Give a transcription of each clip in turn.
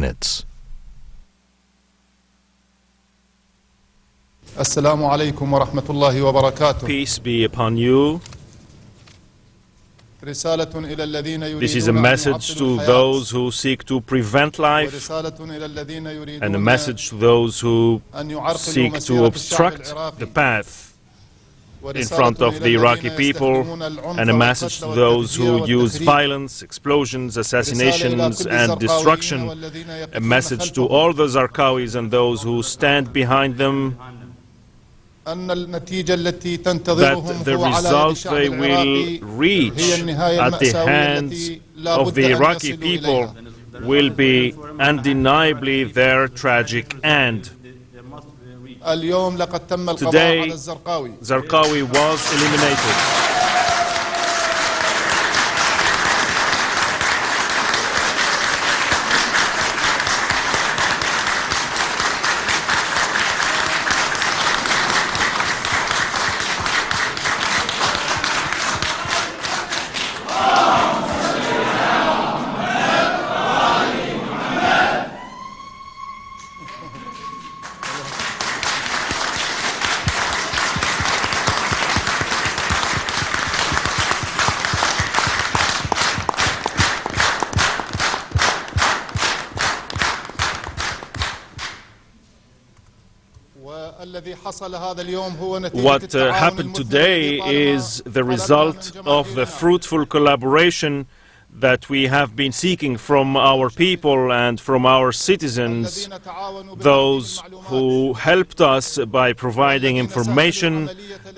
minutes. Assalamu alaikum wa rahmatullahi wa barakatuh. Peace be upon you. This is a message to those who seek to prevent life, and a message to those who seek to obstruct the path in front of the Iraqi people, and a message to those who use violence, explosions, assassinations and destruction, a message to all the Zarqawis and those who stand behind them, that the result they will reach at the hands of the Iraqi people will be undeniably their tragic end. Today, Zarqawi was eliminated. What happened today is the result of the fruitful collaboration that we have been seeking from our people and from our citizens, those who helped us by providing information,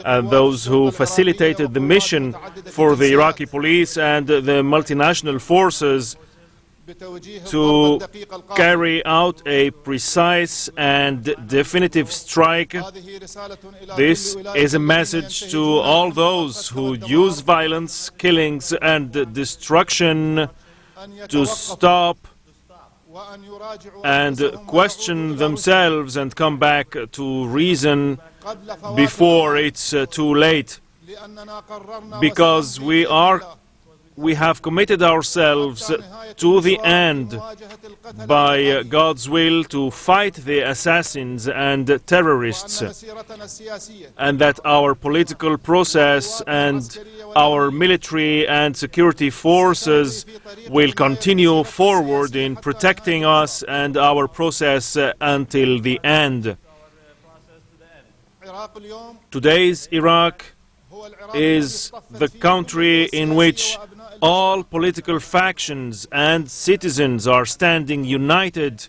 and those who facilitated the mission for the Iraqi police and the multinational forces to carry out a precise and definitive strike. This is a message to all those who use violence, killings and destruction to stop and question themselves and come back to reason before it's too late, because we have committed ourselves to the end, by God's will, to fight the assassins and terrorists, and that our political process and our military and security forces will continue forward in protecting us and our process until the end. Today's Iraq is the country in which all political factions and citizens are standing united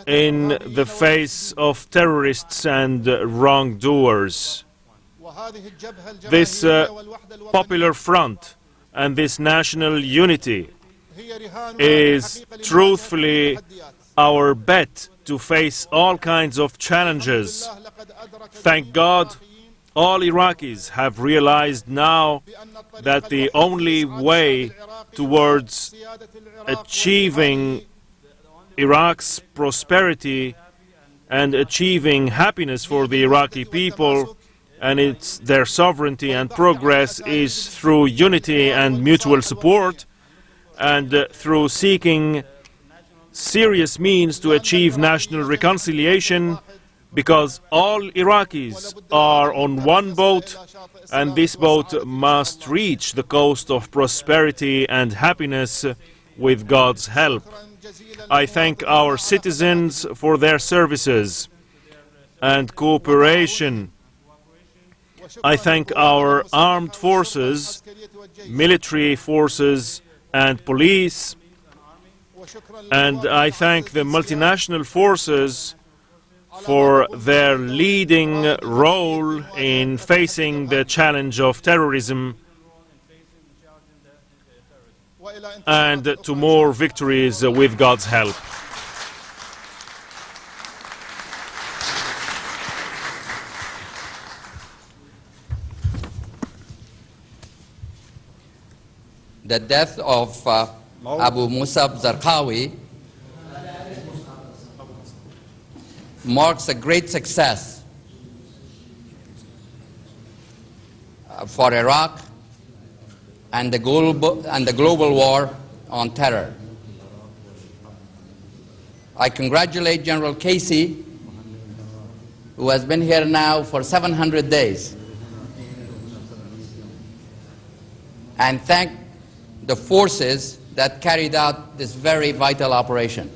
in the face of terrorists and wrongdoers. This popular front and this national unity is truthfully our bet to face all kinds of challenges. Thank God, all Iraqis have realized now that the only way towards achieving Iraq's prosperity and achieving happiness for the Iraqi people and their sovereignty and progress is through unity and mutual support, and through seeking serious means to achieve national reconciliation, because all Iraqis are on one boat, and this boat must reach the coast of prosperity and happiness with God's help. I thank our citizens for their services and cooperation. I thank our armed forces, military forces and police, and I thank the multinational forces for their leading role in facing the challenge of terrorism and to more victories with God's help. The death of Abu Musab Al-Zarqawi marks a great success for Iraq and the global war on terror. I congratulate General Casey, who has been here now for 700 days, and thank the forces that carried out this very vital operation.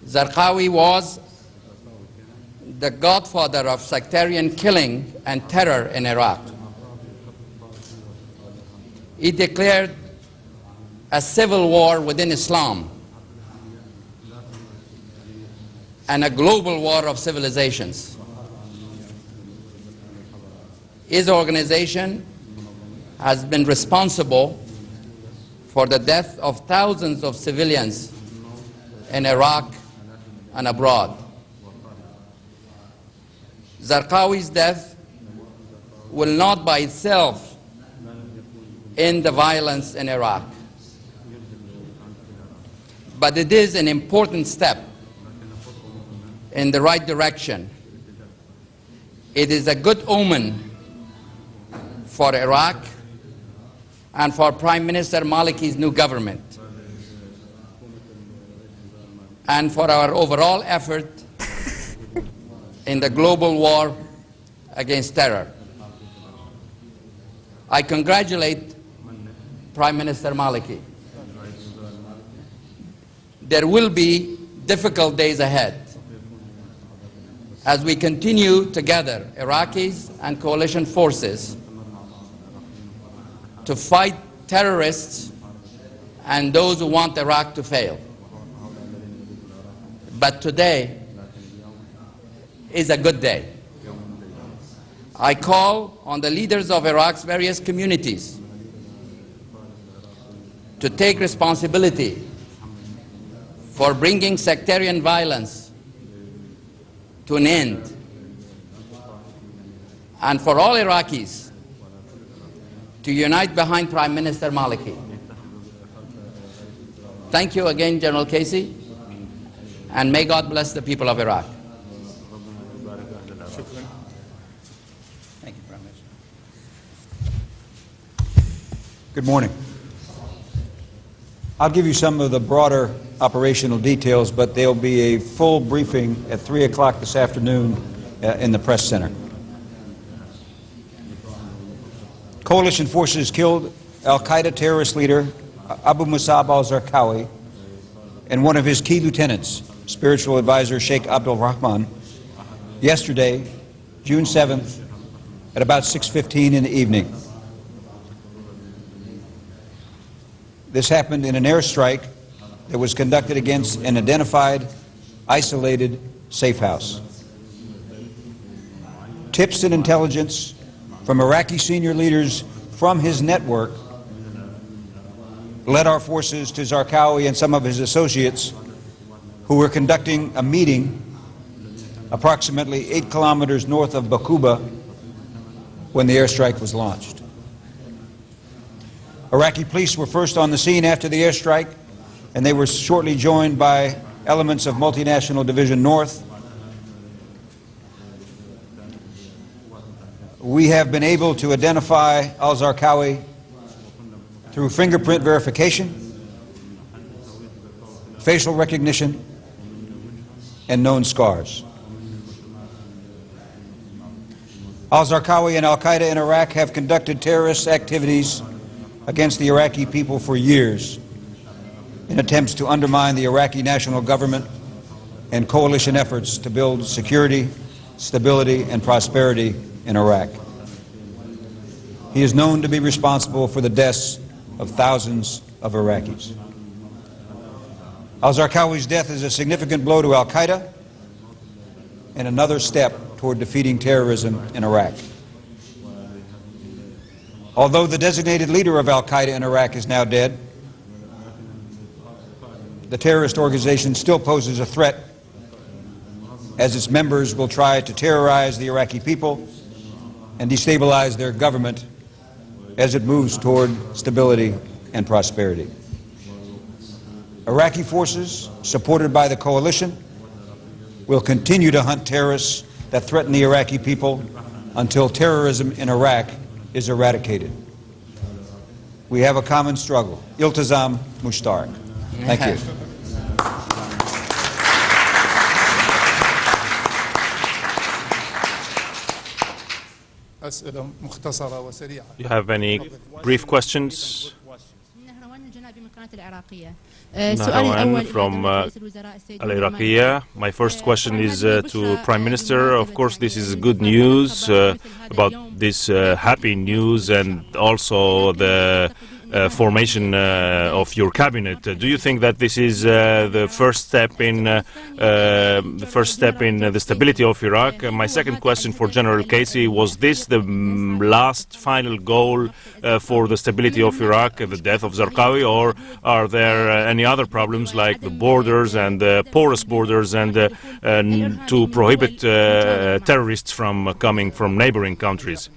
Zarqawi was the godfather of sectarian killing and terror in Iraq. He declared a civil war within Islam and a global war of civilizations. His organization has been responsible for the death of thousands of civilians in Iraq and abroad. Zarqawi's death will not by itself end the violence in Iraq, but it is an important step in the right direction. It is a good omen for Iraq and for Prime Minister Maliki's new government, and for our overall effort in the global war against terror. I congratulate Prime Minister Maliki. There will be difficult days ahead as we continue together, Iraqis and coalition forces, to fight terrorists and those who want Iraq to fail. But today is a good day. I call on the leaders of Iraq's various communities to take responsibility for bringing sectarian violence to an end, and for all Iraqis to unite behind Prime Minister Maliki. Thank you again, General Casey, and may God bless the people of Iraq. Thank you, Prime Minister. Good morning. I'll give you some of the broader operational details, but there'll be a full briefing at 3 o'clock this afternoon in the press center. Coalition forces killed al-Qaida terrorist leader Abu Musab Al-Zarqawi and one of his key lieutenants, spiritual advisor Sheikh Abdul Rahman, yesterday, June 7th, at about 6:15 in the evening. This happened in an airstrike that was conducted against an identified, isolated safe house. Tips and intelligence from Iraqi senior leaders from his network led our forces to Zarqawi and some of his associates who were conducting a meeting approximately 8 kilometers north of Baquba when the airstrike was launched. Iraqi police were first on the scene after the airstrike, and they were shortly joined by elements of Multinational Division North. We have been able to identify al-Zarqawi through fingerprint verification, facial recognition, and known scars. Al-Zarqawi and al-Qaida in Iraq have conducted terrorist activities against the Iraqi people for years in attempts to undermine the Iraqi national government and coalition efforts to build security, stability, and prosperity in Iraq. He is known to be responsible for the deaths of thousands of Iraqis. Al-Zarqawi's death is a significant blow to al-Qaida and another step toward defeating terrorism in Iraq. Although the designated leader of al-Qaida in Iraq is now dead, the terrorist organization still poses a threat, as its members will try to terrorize the Iraqi people and destabilize their government as it moves toward stability and prosperity. Iraqi forces, supported by the coalition, will continue to hunt terrorists that threaten the Iraqi people until terrorism in Iraq is eradicated. We have a common struggle, iltizam mushtarak. Thank you. أسئلة مختصرة وسريعة. You have any brief questions? Nahrawan from al-Iraqi. My first question is to Prime Minister. Of course, this is good news about this happy news and also the formation of your cabinet. Do you think that this is the first step in the stability of Iraq? My second question for General Casey: was this the last final goal for the stability of Iraq, the death of Zarqawi, or are there any other problems like the borders and the porous borders and to prohibit terrorists from coming from neighboring countries?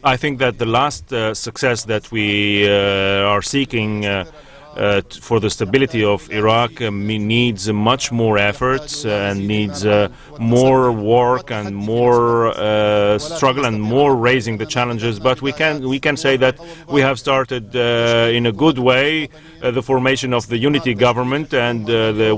I think that the last success that we are seeking for the stability of Iraq needs much more efforts and needs more work and more struggle and more raising the challenges. But we can say that we have started in a good way the formation of the unity government, and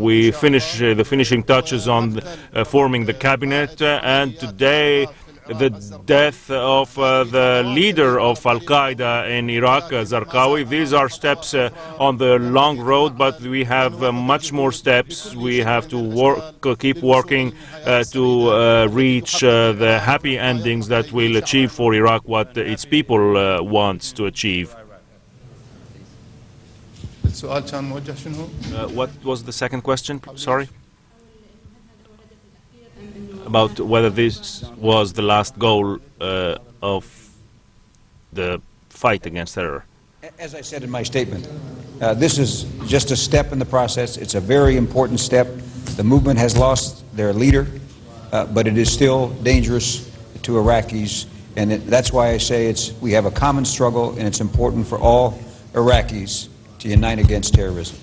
we finish the finishing touches on forming the cabinet. And today, the death of the leader of al-Qaida in Iraq, Zarqawi. These are steps on the long road, but we have much more steps. We have to keep working to reach the happy endings that will achieve for Iraq what its people wants to achieve. What was the second question? Sorry? About whether this was the last goal of the fight against terror. As I said in my statement, this is just a step in the process. It's a very important step. The movement has lost their leader, but it is still dangerous to Iraqis, and that's why I say we have a common struggle, and it's important for all Iraqis to unite against terrorism.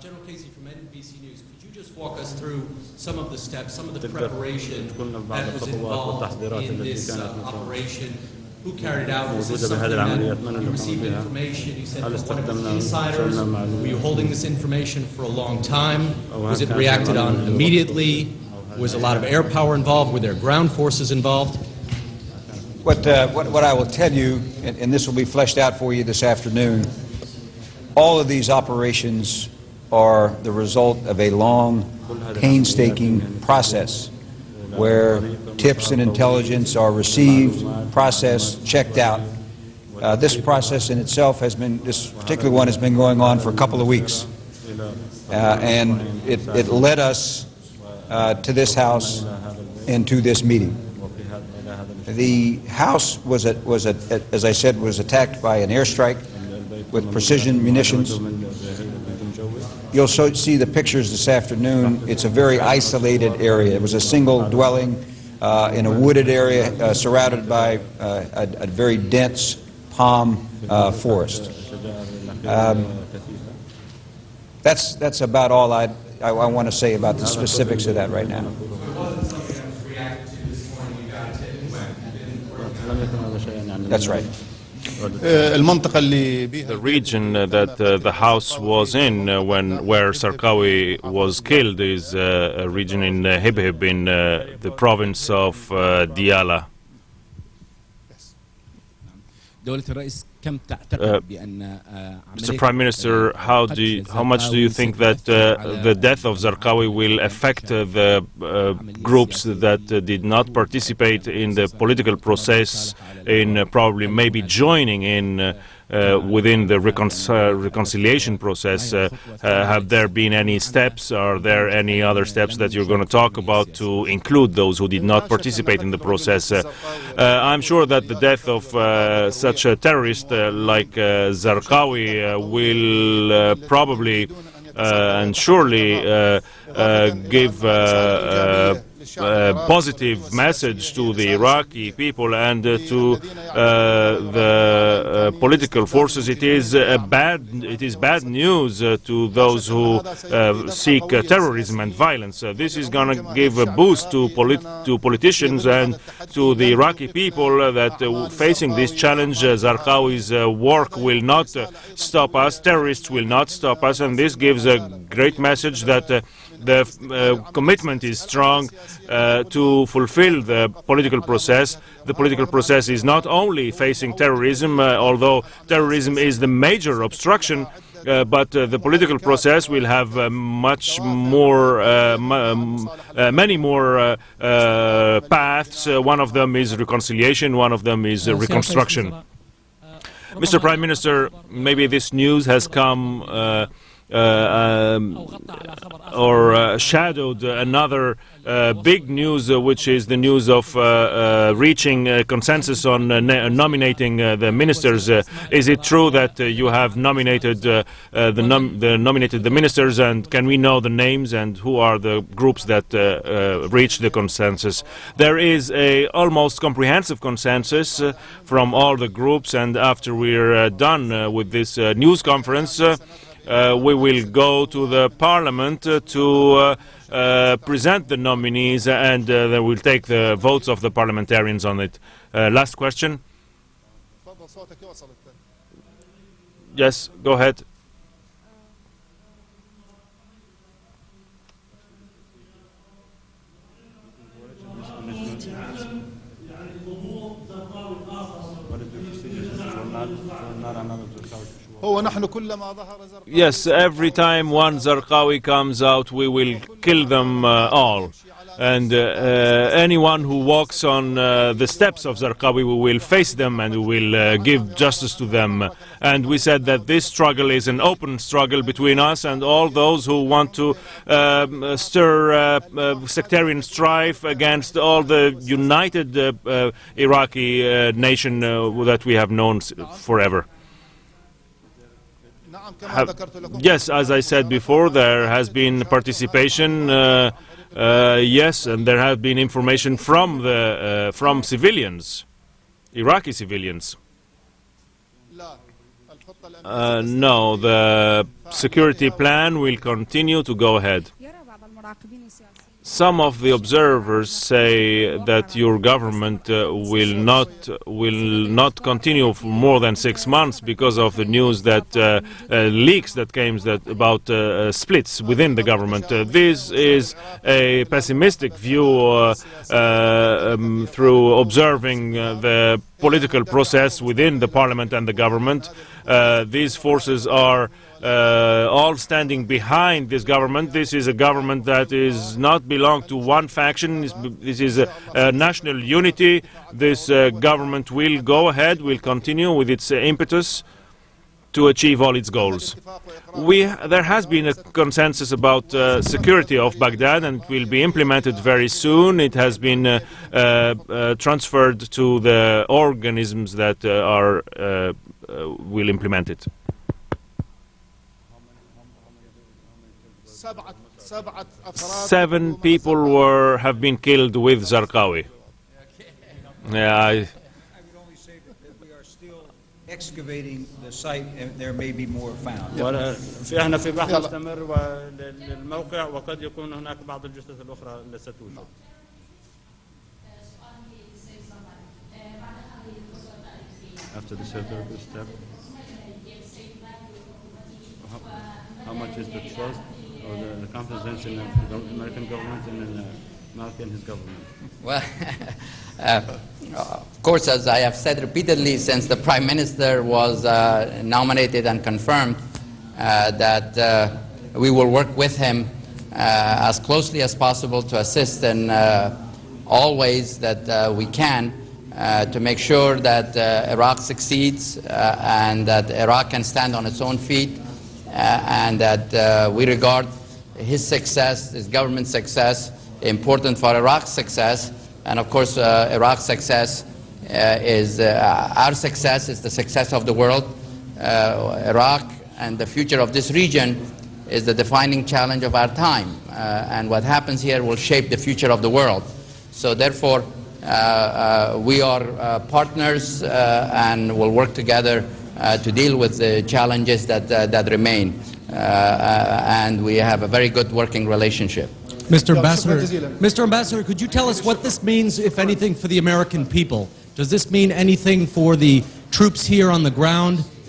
General Casey from NBC News, could you just walk us through some of the steps, some of the preparation that was involved in this operation? Who carried out? Was this something that you received information? You said from one of the insiders. Were you holding this information for a long time? Was it reacted on immediately? Was a lot of air power involved? Were there ground forces involved? What I will tell you, and this will be fleshed out for you this afternoon, all of these operations are the result of a long, painstaking process where tips and intelligence are received, processed, checked out. This process in itself this particular one has been going on for a couple of weeks. And it led us to this House and to this meeting. The House as I said, was attacked by an airstrike with precision munitions. You'll see the pictures this afternoon. It's a very isolated area. It was a single dwelling in a wooded area surrounded by a very dense palm forest. That's about all I want to say about the specifics of that right now. That's right. The region that the house was in where Zarqawi was killed is a region in Hibhib in the province of Diyala. Mr. Prime Minister, how much do you think that the death of Zarqawi will affect the groups that did not participate in the political process in probably maybe joining in within the reconciliation process? Have there been any steps? Are there any other steps that you're going to talk about to include those who did not participate in the process? I'm sure that the death of such a terrorist like Zarqawi will probably and surely give positive message to the Iraqi people and to the political forces. It is bad news to those who seek terrorism and violence. This is going to give a boost to politicians and to the Iraqi people that facing this challenge, Zarqawi's work will not stop us, terrorists will not stop us, and this gives a great message that the commitment is strong to fulfill the political process. The political process is not only facing terrorism, although terrorism is the major obstruction, but the political process will have many more paths. One of them is reconciliation, one of them is reconstruction. Mr. Prime Minister, maybe this news has come or shadowed another big news, which is the news of reaching a consensus on nominating the ministers. Is it true that you have nominated the ministers, and can we know the names and who are the groups that reached the consensus? There is a almost comprehensive consensus from all the groups, and after we're done with this news conference, we will go to the parliament to present the nominees, and they will take the votes of the parliamentarians on it. Last question. Yes, go ahead. Yes, every time one Zarqawi comes out, we will kill them all. And anyone who walks on the steps of Zarqawi, we will face them and we will give justice to them. And we said that this struggle is an open struggle between us and all those who want to stir sectarian strife against all the united Iraqi nation that we have known forever. Yes, as I said before, there has been participation, yes, and there has been information from civilians, Iraqi civilians. No, the security plan will continue to go ahead. Some of the observers say that your government will not continue for more than 6 months because of the news that leaks that came about splits within the government. This is a pessimistic view through observing the political process within the parliament and the government. These forces are all standing behind this government. This is a government that is not belong to one faction. This is a national unity. This government will go ahead, will continue with its impetus to achieve all its goals. There has been a consensus about security of Baghdad, and it will be implemented very soon. It has been transferred to the organisms that will implement it. 7 people have been killed with Zarqawi. Yeah, I would only say that we are still excavating the site, and there may be more found. احنا في بحث مستمر للموقع، وقد يكون هناك بعض الجثث الأخرى التي ستوجد. After the surgical step, how much is the trust or the confidence in the American government and Maliki and his government? Well, of course, as I have said repeatedly since the Prime Minister was nominated and confirmed, that we will work with him as closely as possible to assist in all ways that we can to make sure that Iraq succeeds and that Iraq can stand on its own feet, and that we regard his success, his government's success, important for Iraq's success. And of course, Iraq's success is our success, is the success of the world. Iraq and the future of this region is the defining challenge of our time, and what happens here will shape the future of the world. So therefore, we are partners and will work together to deal with the challenges that remain. And we have a very good working relationship. Mr. Ambassador, could you tell us what this means, if anything, for the American people? Does this mean anything for the troops here on the ground?